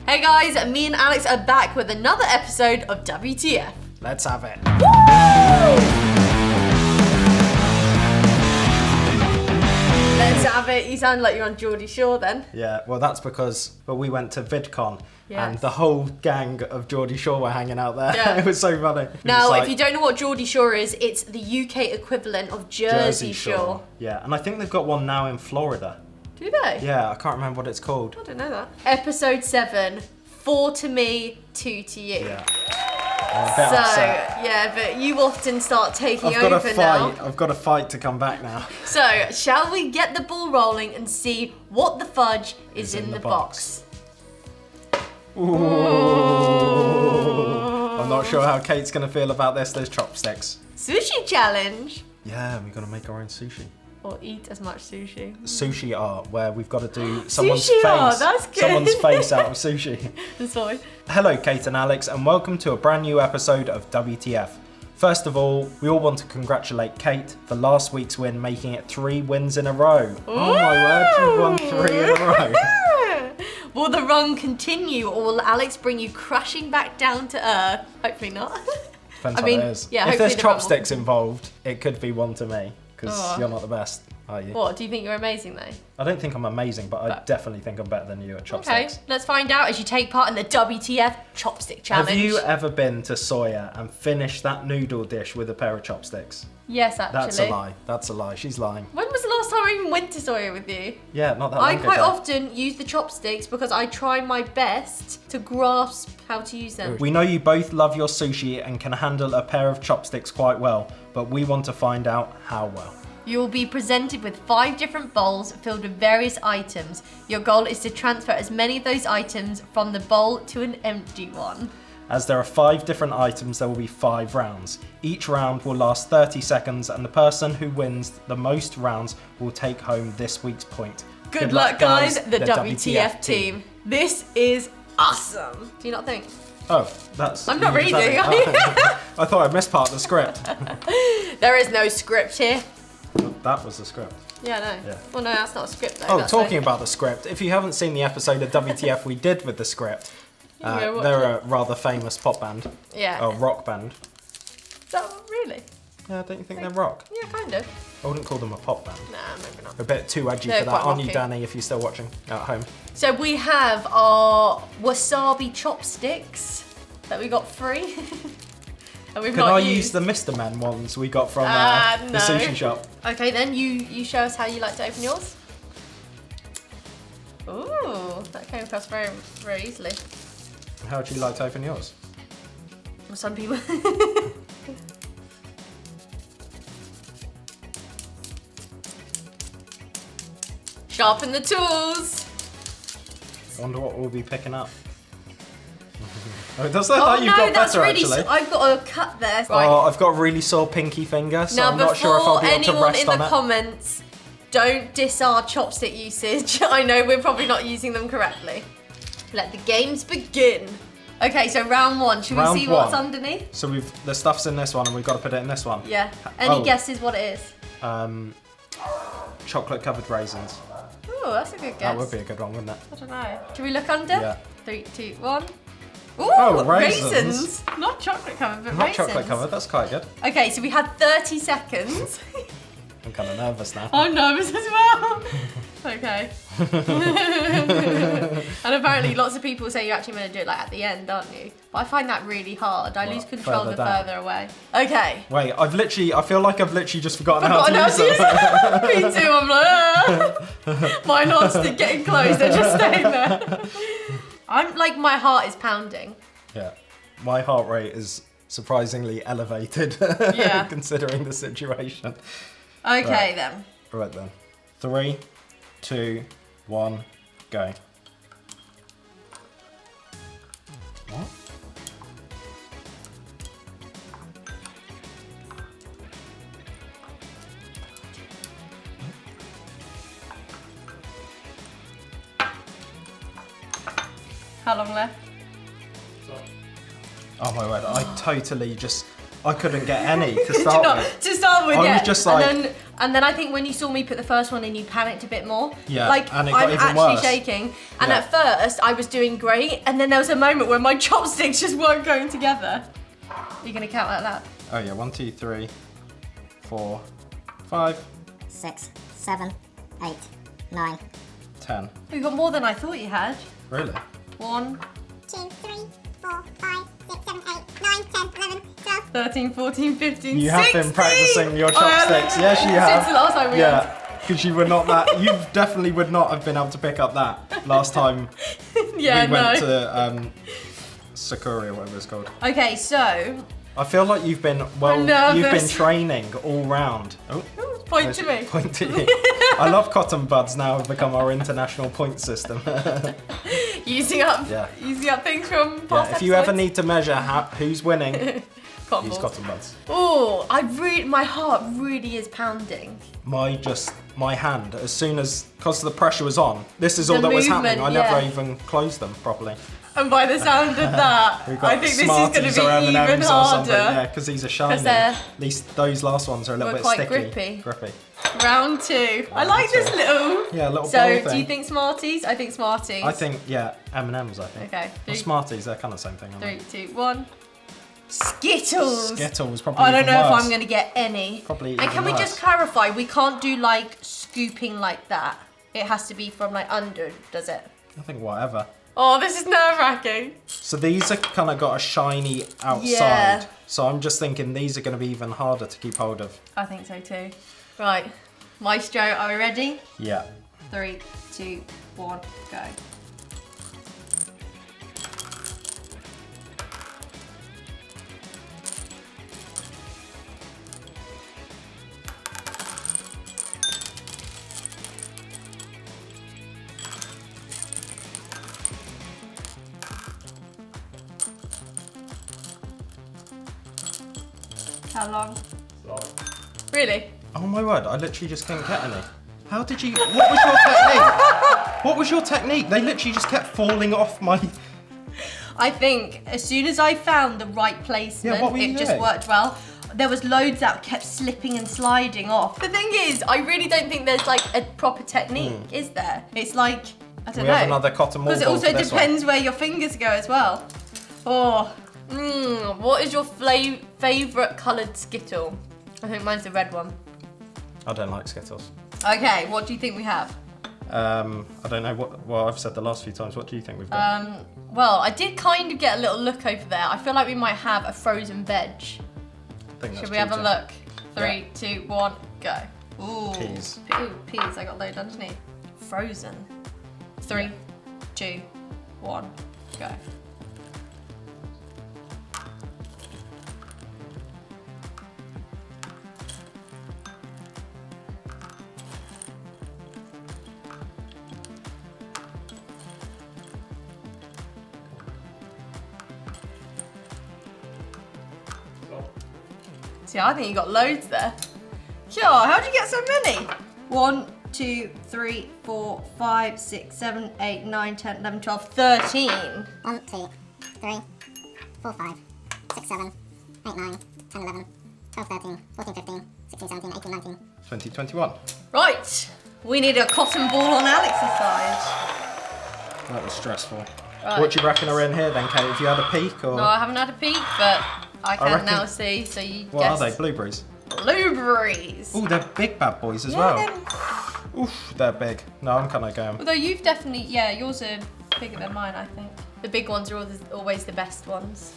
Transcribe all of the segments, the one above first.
Hey guys, me and Alex are back with another episode of WTF. Let's have it. Let's have it. You sound like you're on Geordie Shore then. Yeah, well that's because we went to VidCon and Yes. the whole gang of Geordie Shore were hanging out there. Yeah. It was so funny. Now, if you don't know what Geordie Shore is, it's the UK equivalent of Jersey Shore. Yeah, and I think they've got one now in Florida. Do they? Yeah, I can't remember what it's called. I don't know that. Episode 7, 4 to me, 2 to you. Yeah. I'm a bit upset. Yeah, but you often start taking I've got over to now. fight. I've got to fight to come back now. So, shall we get the ball rolling and see what the fudge is in the box? Ooh. I'm not sure how Kate's going to feel about this. There's chopsticks. Sushi challenge. Yeah, we've got to make our own sushi. Or eat as much sushi. Sushi art, where we've got to do someone's Sushi face. art, that's good. Someone's face out of sushi. That's fine. Hello, Kate and Alex, and welcome to a brand new episode of WTF. First of all, we all want to congratulate Kate for last week's win, making it 3 wins in a row. Oh my word, you won 3 in a row. Will the run continue, or will Alex bring you crashing back down to earth? Hopefully not. Depends I mean, what it is. yeah, if there's hopefully the run will- chopsticks involved, it could be 1 to me, because you're not the best, are you? What, do you think you're amazing though? I don't think I'm amazing, but I definitely think I'm better than you at chopsticks. Okay, let's find out as you take part in the WTF Chopstick Challenge. Have you ever been to Sawyer and finished that noodle dish with a pair of chopsticks? Yes, actually. That's a lie. That's a lie. She's lying. When was the last time I even went to Sawyer with you? Yeah, not that long I ago. quite often use the chopsticks because I try my best to grasp how to use them. We know you both love your sushi and can handle a pair of chopsticks quite well, but we want to find out how well. You will be presented with 5 different bowls filled with various items. Your goal is to transfer as many of those items from the bowl to an empty one. As there are 5 different items, there will be 5 rounds. Each round will last 30 seconds, and the person who wins the most rounds will take home this week's point. Good luck, guys, the WTF team. This is awesome. Do you not think? Oh, that's... I'm not you just reading. had it. I thought I missed part of the script. There is no script here. That was the script. Yeah, no. Yeah. Well, no, that's not a script though. Oh, that's talking about the script, if you haven't seen the episode of WTF we did with the script, go watch they're a rather famous pop band. Yeah. Oh, rock band. Oh, really? Yeah, don't you think they're rock? Yeah, kind of. I wouldn't call them a pop band. Nah, maybe not. A bit too edgy They're for that, quite aren't you, rocky. Danny, if you're still watching at home? So we have our wasabi chopsticks that we got free. And we've Can not I used. use the Mr. Men ones we got from No. the sushi shop? Okay, then you show us how you like to open yours. Ooh, that came across very, very easily. How would you like to open yours? Well, some people. Sharpen the tools. I wonder what we'll be picking up. Oh, it does look like you've got that's better, really. actually. I've got a cut there. Right. Oh, I've got a really sore pinky finger, so Now, I'm not sure if I'll be able to anyone rest in on the it. comments, don't diss our chopstick usage. I know we're probably not using them correctly. Let the games begin. Okay, so round 1. Should Round we see what's 1. underneath? So the stuff's in this one, and we've got to put it in this one. Yeah. Any Oh. guesses what it is? Chocolate-covered raisins. Oh, that's a good guess. That would be a good one, wouldn't it? I don't know. Should we look under? Yeah. 3, 2, 1. Ooh, Oh, raisins. Not chocolate covered, but Not raisins. chocolate-covered. That's quite good. Okay, so we had 30 seconds. I'm kind of nervous now. I'm nervous as well. Okay. And apparently lots of people say you're actually meant to do it like at the end, aren't you? But I find that really hard. I lose control further the down? further away. Okay. Wait, I feel like I've literally just forgotten how to use use them. it. Me too, I'm like, my heart's getting close, they're just staying there. I'm like, my heart is pounding. Yeah, my heart rate is surprisingly elevated, Yeah. considering the situation. Okay Right. then. Right then. 3, 2, 1, go. What? How long left? Oh my word, I couldn't get any to start with. To start with, I was yeah. just like- And then And then I think when you saw me put the first one in, you panicked a bit more. Yeah, like and it got I'm even actually worse. shaking. And Yeah. at first I was doing great, and then there was a moment where my chopsticks just weren't going together. Are you gonna count like that? Oh yeah, 1, 2, 3, 4, 5, 6, 7, 8, 9. 10. You got more than I thought you had. Really? 1, 2, 3, 4, 5, 6, 7, 8, 9, 10, 11, 12. 13, 14, 15, You 16. have been practicing your I have. chopsticks. Yes, you have. Since the last time we had. Yeah, because you were not that. You definitely would not have been able to pick up that last time Yeah, we went no. to Sakura, or whatever it's called. Okay, so I feel like you've been I'm nervous. You've been training all round. Oh, point to me. point to you. I love cotton buds now have become our international point system. Using up things from past Yeah, if you ever episodes. need to measure who's winning, Cotton use balls. cotton buds. Oh, my heart really is pounding. My hand, as soon as, because the pressure was on, this is all The that was happening. I movement, never yeah. even closed them properly. And by the sound of that, We've got I think this is Smarties going to or be even M&Ms or something. Yeah, harder. because these are shiny. they're- At least those last ones are a little Were bit quite sticky. grippy. Round 2. I Round like this two. little. Yeah, little So, ball do thing. you think Smarties? I think Smarties. I think, yeah, M&Ms, I think. Okay. Or Smarties, they're kind of the same thing, aren't 3, 2, 1. Skittles. Skittles, probably I don't even know if worse. I'm going to get any. Probably And even can we worse. just clarify, we can't do like scooping like that. It has to be from like under, does it? I think whatever. Oh, this is nerve-wracking. So these are kind of got a shiny outside. Yeah. So I'm just thinking these are going to be even harder to keep hold of. I think so too. Right, Maestro, are we ready? Yeah. 3, 2, 1, go. How long? Really? Oh my word, I literally just couldn't get any. How did you, what was your technique? What was your technique? They literally just kept falling off my... I think as soon as I found the right placement, Yeah, what were you it just doing? worked well. There was loads that kept slipping and sliding off. The thing is, I really don't think there's like a proper technique, is there? It's like, I don't We know. have another cotton wool Because it ball also for this one. depends where your fingers go as well. Oh, what is your favourite coloured Skittle? I think mine's the red one. I don't like Skittles. Okay, what do you think we have? I don't know what, well, I've said the last few times. What do you think we've got? Well, I did kind of get a little look over there. I feel like we might have a frozen veg. I think that's Should we have a cheating. look? 3, 2, 1, go. Ooh. Peas. Ooh, peas. I got loads underneath. Frozen. 3, 2, 1, go. See, I think you got loads there. Sure, how'd you get so many? 1, 2, 3, 4, 5, 6, 7, 8, 9, 10, 11, 12, 13. 1, 2, 3, 4, 5, 6, 7, 8, 9, 10, 11, 12, 13, 14, 15, 16, 17, 18, 19. 2021. Right, we need a cotton ball on Alex's side. That was stressful. Right. What do you reckon are in here then, Kate? Have you had a peek or? No, I haven't had a peek, but I can reckon- now see, so you What guess. are they? Blueberries? Blueberries. Oh, they're big bad boys as Yeah, well. they're- Oof, they're big. No, I'm kind of going. Although you've definitely, yeah, yours are bigger than mine, I think. The big ones are always the best ones.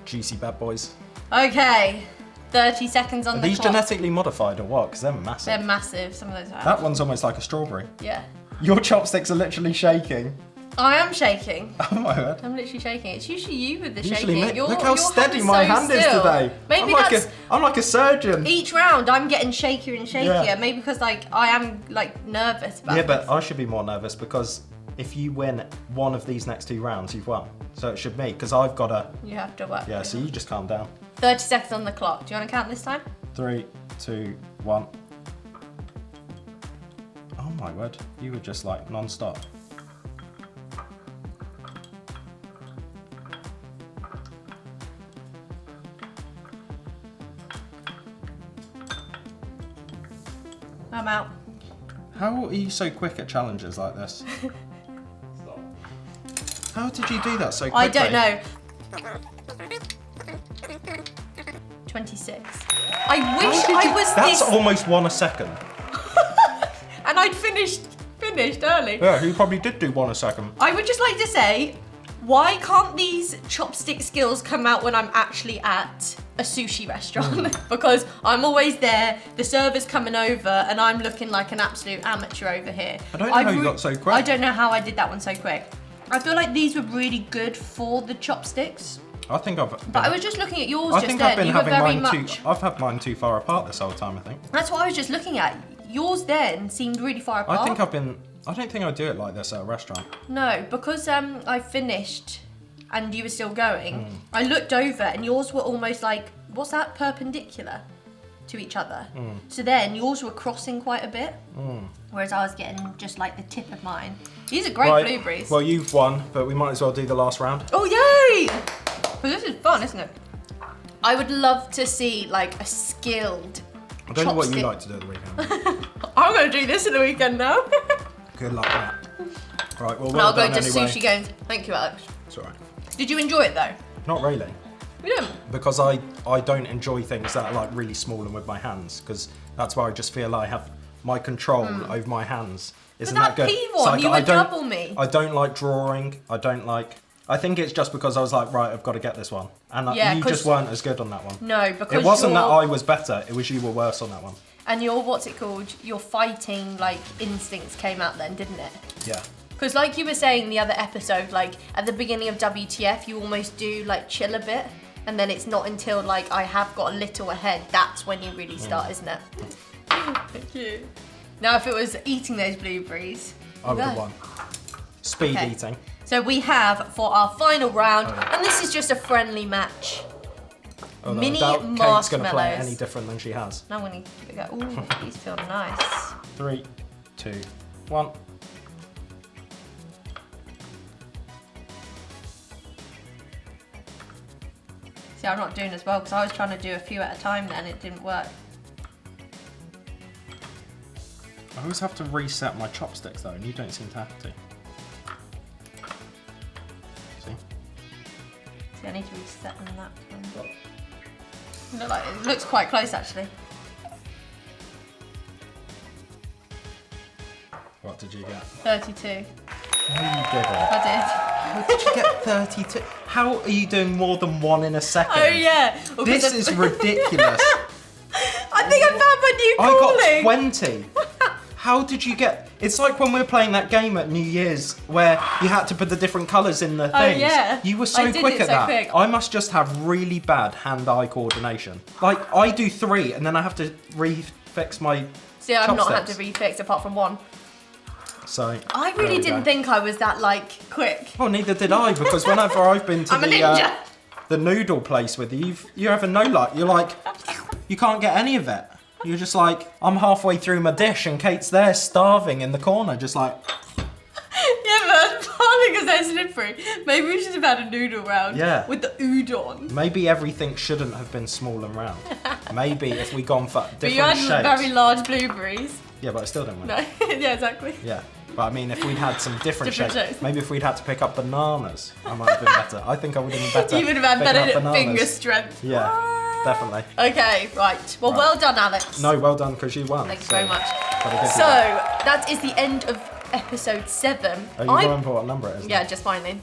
Juicy bad boys. Okay, 30 seconds on Are the these clock. genetically modified or what? Because they're massive. They're massive, some of those are. That one's almost like a strawberry. Yeah. Your chopsticks are literally shaking. I am shaking. Oh my word. I'm literally shaking. It's usually you with the Usually shaking. me. Look how steady my hand is still. today. Maybe I'm I'm like a surgeon. each round I'm getting shakier and shakier. Yeah. Maybe because like I am like nervous about Yeah, it. but I should be more nervous because if you win one of these next 2 rounds, you've won. So it should be, because I've got to... You have to work. Yeah, so you just calm down. 30 seconds on the clock. Do you want to count this time? 3, 2, 1. Oh my word, you were just like non-stop. I'm out. How are you so quick at challenges like this? How did you do that so quickly? I don't know. 26. I wish I was That's this... almost 1 a second. And I'd finished early. Yeah, you probably did do 1 a second. I would just like to say, why can't these chopstick skills come out when I'm actually at a sushi restaurant? Because I'm always there, the server's coming over, and I'm looking like an absolute amateur over here. I don't know how you got so quick. I don't know how I did that one so quick. I feel like these were really good for the chopsticks. I think I've... But I was just looking at yours I've had mine too far apart this whole time, I think. That's what I was just looking at. Yours then seemed really far apart. I don't think I'd do it like this at a restaurant. No, because I finished and you were still going, I looked over and yours were almost like, what's that, perpendicular to each other. So then yours were crossing quite a bit, whereas I was getting just like the tip of mine. These are great blueberries. Well, you've won, but we might as well do the last round. Oh, yay! Well, this is fun, isn't it? I would love to see like a skilled I don't know what you chopstick. like to do at the weekend. I'm going to do this at the weekend now. Good luck with that. Right, well, I'll go done to anyway. sushi games. Thank you, Alex. It's all right. Did you enjoy it though? Not really. You didn't? Because I don't enjoy things that are like really small and with my hands, because that's where I just feel I have my control over my hands. Isn't that that good? P1, It's like, you I would don't- double me. I don't like drawing. I think it's just because I was like, right, I've got to get this one. And Yeah, you 'cause- just weren't as good on that one. No, because It wasn't that you're- I was better, it was you were worse on that one. And your, what's it called? Your fighting like instincts came out then, didn't it? Yeah. Because like you were saying the other episode, like at the beginning of WTF, you almost do like chill a bit. And then it's not until like I have got a little ahead, that's when you really start, isn't it? Thank you. Now if it was eating those blueberries, I would have won. Speed Okay. eating. So we have for our final round, and this is just a friendly match. Although Mini I doubt Kate's going to play it marshmallows. any different than she has. Now we need to give it a go. Ooh, these feel nice. 3, 2, 1. See, I'm not doing as well because I was trying to do a few at a time then, it didn't work. I always have to reset my chopsticks though, and you don't seem to have to. See? See, I need to reset them that time. It looks quite close actually. What did you get? 32. No, you didn't. I How did you get 32? How are you doing more than 1 in a second? did. Oh yeah. Well, This 'cause is ridiculous. I think I found my new I calling. got 20. How did you get... It's like when we were playing that game at New Year's where you had to put the different colours in the things. yeah. You were so I did quick it at so that. quick. I must just have really bad hand-eye coordination. Like, I do 3 and then I have to refix my See, I've not had chopsticks. to refix apart from 1. So, I there really we didn't go. think I was that like quick. Well, neither did I, because whenever I've been to I'm a ninja. the noodle place with you, you have a no luck. You're like, you can't get any of it. You're just like, I'm halfway through my dish and Kate's there starving in the corner, just like... Yeah, but partly because they're slippery. Maybe we should have had a noodle round. Yeah. With the udon. Maybe everything shouldn't have been small and round. Maybe if we gone for But you different had shapes. very large blueberries. Yeah, but I still didn't win. No, yeah, exactly. Yeah. But I mean, if we'd had some different Different shapes, shapes. maybe if we'd had to pick up bananas, I might have been better. I think I would have been better. You would have had picking up better bananas. finger strength. Yeah, definitely. Okay, right. Well, Right. well done, Alex. No, well done, because you won. Thank you very much. gotta give you So, that. that is the end of episode 7. Are you remember what number it is? Yeah, just finally.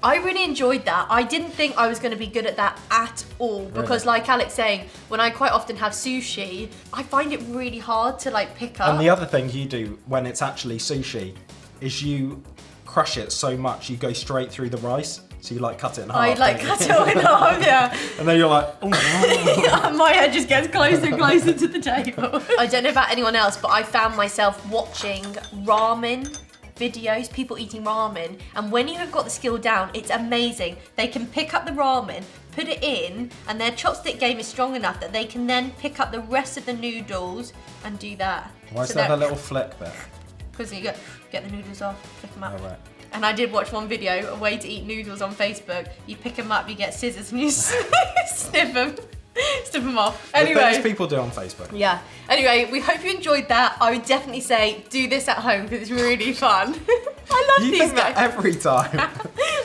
I really enjoyed that. I didn't think I was going to be good at that at all because, Really? like Alex saying, when I quite often have sushi, I find it really hard to like pick up. And the other thing you do when it's actually sushi is you crush it so much you go straight through the rice. So you like cut it in half. I like don't cut you? it all in half, yeah. And then you're like, oh, My head just gets closer and closer to the table. I don't know about anyone else, but I found myself watching ramen videos, people eating ramen, and when you have got the skill down, it's amazing. They can pick up the ramen, put it in, and their chopstick game is strong enough that they can then pick up the rest of the noodles and do that. why is there a little flick there? Because you get the noodles off, pick them up. Oh, right. And I did watch one video, a way to eat noodles on Facebook. You pick them up, you get scissors and you sniff them. Snip them off. The Anyway. things people do on Facebook. Yeah. Anyway, we hope you enjoyed that. I would definitely say do this at home because it's really fun. I love You these think that guys. every time.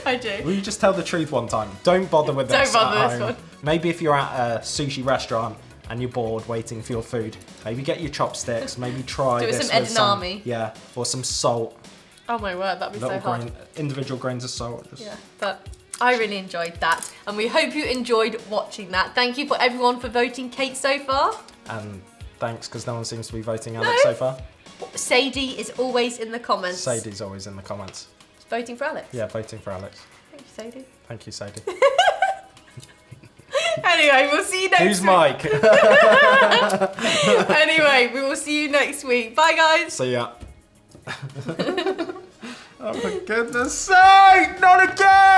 I do. Will you just tell the truth one time? Don't bother with Don't this bother at this home. one. Maybe if you're at a sushi restaurant and you're bored waiting for your food, maybe get your chopsticks, maybe try Do it this some with edamame. yeah, or some salt. Oh my word, that'd be so hard. Individual grains of salt. Just... Yeah, but I really enjoyed that, and we hope you enjoyed watching that. Thank you for everyone for voting Kate so far. And thanks, because no one seems to be voting Alex so far. Sadie is always in the comments. Sadie's always in the comments. Voting for Alex. Yeah, voting for Alex. Thank you, Sadie. Thank you, Sadie. Anyway, we'll see you next Who's week. Mike? Anyway, we will see you next week. Bye, guys. See ya. Oh, for goodness sake, not again!